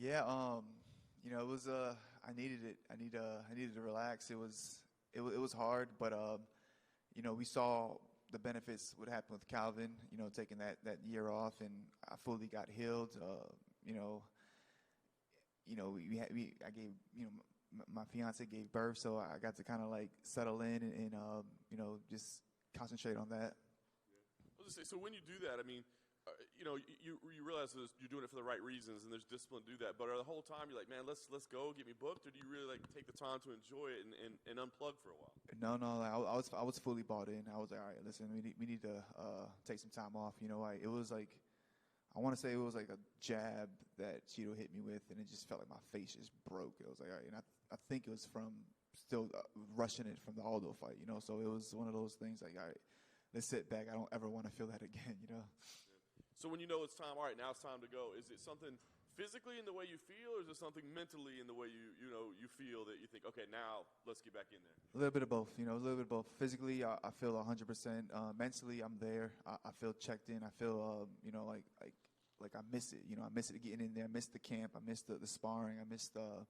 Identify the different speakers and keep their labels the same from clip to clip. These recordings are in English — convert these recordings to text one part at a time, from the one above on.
Speaker 1: Yeah, it was I needed it. I needed to relax. It was hard, but we saw the benefits what happened with Calvin. Taking that year off, and I fully got healed. I gave my fiance gave birth, so I got to kind of like settle in and just concentrate on that.
Speaker 2: Yeah. I was gonna say, so when you do that, I mean, you realize that you're doing it for the right reasons, and there's discipline to do that. But the whole time you're like, man, let's go, get me booked, or do you really like take the time to enjoy it and unplug for a while?
Speaker 1: No, I was fully bought in. I was like, all right, listen, we need to take some time off. It was like, I want to say it was like a jab that Cheeto hit me with, and it just felt like my face just broke. It was like, all right, and I think it was from still rushing it from the Aldo fight. So it was one of those things like, all right, let's sit back. I don't ever want to feel that again.
Speaker 2: Yeah. So when you know it's time, all right, now it's time to go. Is it something physically in the way you feel, or is it something mentally in the way you feel that you think, okay, now let's get back in there?
Speaker 1: A little bit of both. A little bit of both. Physically, I feel 100%. Mentally, I'm there. I feel checked in. I feel like I miss it. I miss it getting in there. I miss the camp. I miss the sparring. I miss the.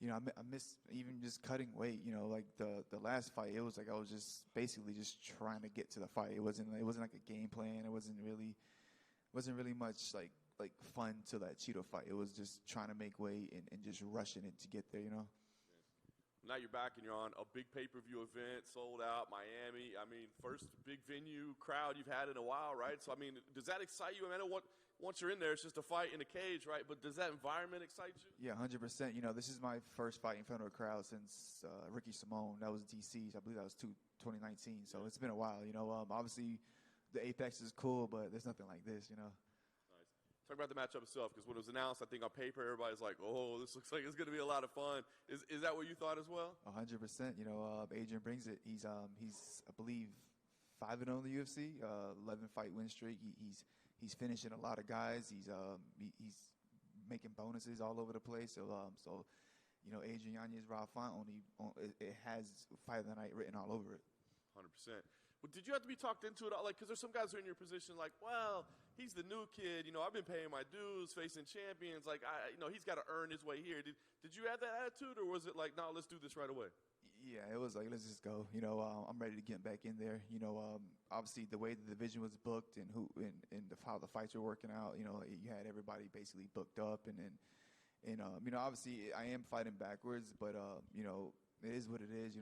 Speaker 1: I miss even just cutting weight. Like the last fight, it was like I was just basically just trying to get to the fight. It wasn't like a game plan. It wasn't really much like fun to that Cheeto fight. It was just trying to make weight and just rushing it to get there.
Speaker 2: Yeah. Now you're back and you're on a big pay-per-view event, sold out, Miami. I mean, first big venue crowd you've had in a while, right? So I mean, does that excite you? I mean, once you're in there, it's just a fight in a cage, right? But does that environment excite you?
Speaker 1: Yeah, 100%. This is my first fight in front of a crowd since Ricky Simone. That was DC. I believe that was 2019. So it's been a while. Obviously the Apex is cool, but there's nothing like this.
Speaker 2: Nice. Talk about the matchup itself, because when it was announced, I think on paper everybody's like, "Oh, this looks like it's going to be a lot of fun." Is that what you thought as well?
Speaker 1: 100%. Adrian brings it. He's I believe 5-0 in the UFC, 11 fight win streak. He's finishing a lot of guys. He's making bonuses all over the place. So Adrian Yanez Ralfant it has Fight of the Night written all over it.
Speaker 2: 100%. Well, did you have to be talked into it all? Like, because there's some guys who are in your position, like, well, he's the new kid. I've been paying my dues, facing champions. Like, he's got to earn his way here. Did you have that attitude, or was it like, no, let's do this right away?
Speaker 1: Yeah, it was like, let's just go. I'm ready to get back in there. Obviously the way the division was booked and how the fights were working out. You had everybody basically booked up, and obviously I am fighting backwards, but it is what it is.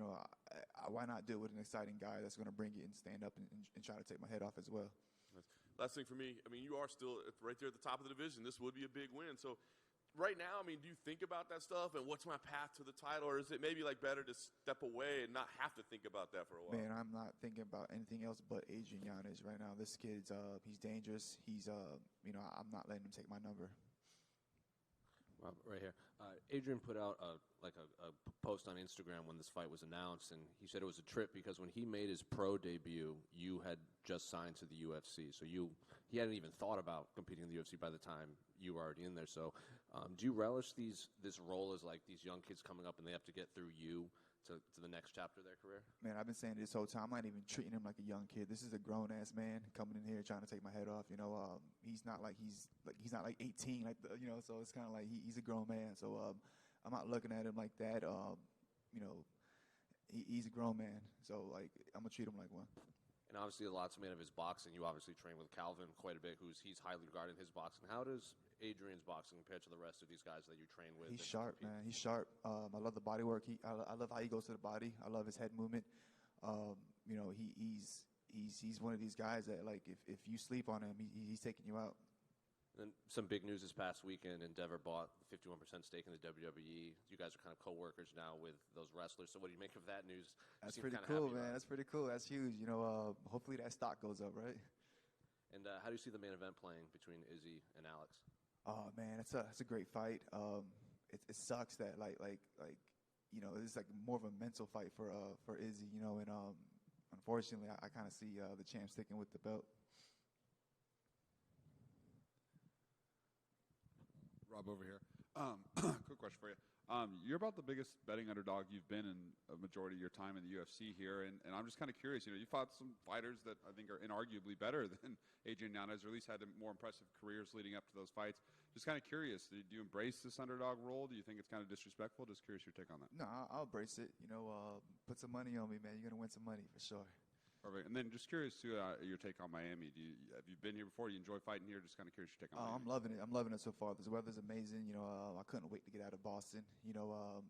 Speaker 1: Why not do it with an exciting guy that's going to bring it and stand up and try to take my head off as well.
Speaker 2: Last thing for me, I mean, you are still right there at the top of the division. This would be a big win. So right now, I mean, do you think about that stuff and what's my path to the title, or is it maybe like better to step away and not have to think about that for a while?
Speaker 1: Man, I'm not thinking about anything else but Adrian Yanez right now. This kid's he's dangerous. He's I'm not letting him take my number.
Speaker 3: Rob, right here. Adrian put out a post on Instagram when this fight was announced, and he said it was a trip because when he made his pro debut, you had just signed to the UFC. So he hadn't even thought about competing in the UFC by the time you were already in there. So do you relish this role as like these young kids coming up and they have to get through you to the next chapter of their career?
Speaker 1: Man, I've been saying this whole time. I'm not even treating him like a young kid. This is a grown ass man coming in here trying to take my head off. He's not like he's not like 18. So it's kind of like he's a grown man. So I'm not looking at him like that. He's a grown man. So like I'm gonna treat him like one.
Speaker 3: And obviously, a lot's made of his boxing. You obviously train with Calvin quite a bit, he's highly regarded in his boxing. How does Adrian's boxing compare to the rest of these guys that you train with?
Speaker 1: He's sharp, man. He's sharp. I love the body work. I love how he goes to the body. I love his head movement. He's one of these guys that, like, if you sleep on him, he's taking you out.
Speaker 3: And some big news this past weekend. Endeavor bought 51% stake in the WWE. You guys are kind of co-workers now with those wrestlers. So what do you make of that news?
Speaker 1: That's pretty cool, man. That's pretty cool. That's huge. Hopefully that stock goes up, right?
Speaker 3: And how do you see the main event playing between Izzy and Alex?
Speaker 1: Oh man, it's a great fight. It sucks that it's like more of a mental fight for Izzy, and unfortunately I kind of see the champ sticking with the belt.
Speaker 4: Rob over here. Quick question for you. You're about the biggest betting underdog you've been in a majority of your time in the UFC here, and I'm just kind of curious. You fought some fighters that I think are inarguably better than Adrian Yanez, or at least had more impressive careers leading up to those fights. Just kind of curious, do you embrace this underdog role? Do you think it's kind of disrespectful? Just curious your take on that.
Speaker 1: No, I'll embrace it. Put some money on me, man. You're gonna win some money for sure.
Speaker 4: Perfect. And then just curious too, your take on Miami. Have you been here before? Do you enjoy fighting here? Just kind of curious your take on Miami.
Speaker 1: I'm loving it. I'm loving it so far. The weather's amazing. I couldn't wait to get out of Boston.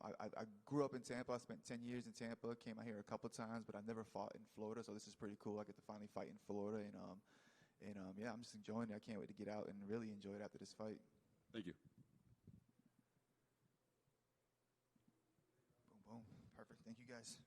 Speaker 1: I grew up in Tampa. I spent 10 years in Tampa. Came out here a couple times, but I never fought in Florida. So this is pretty cool. I get to finally fight in Florida, and yeah, I'm just enjoying it. I can't wait to get out and really enjoy it after this fight.
Speaker 4: Thank you.
Speaker 1: Boom, boom. Perfect. Thank you, guys.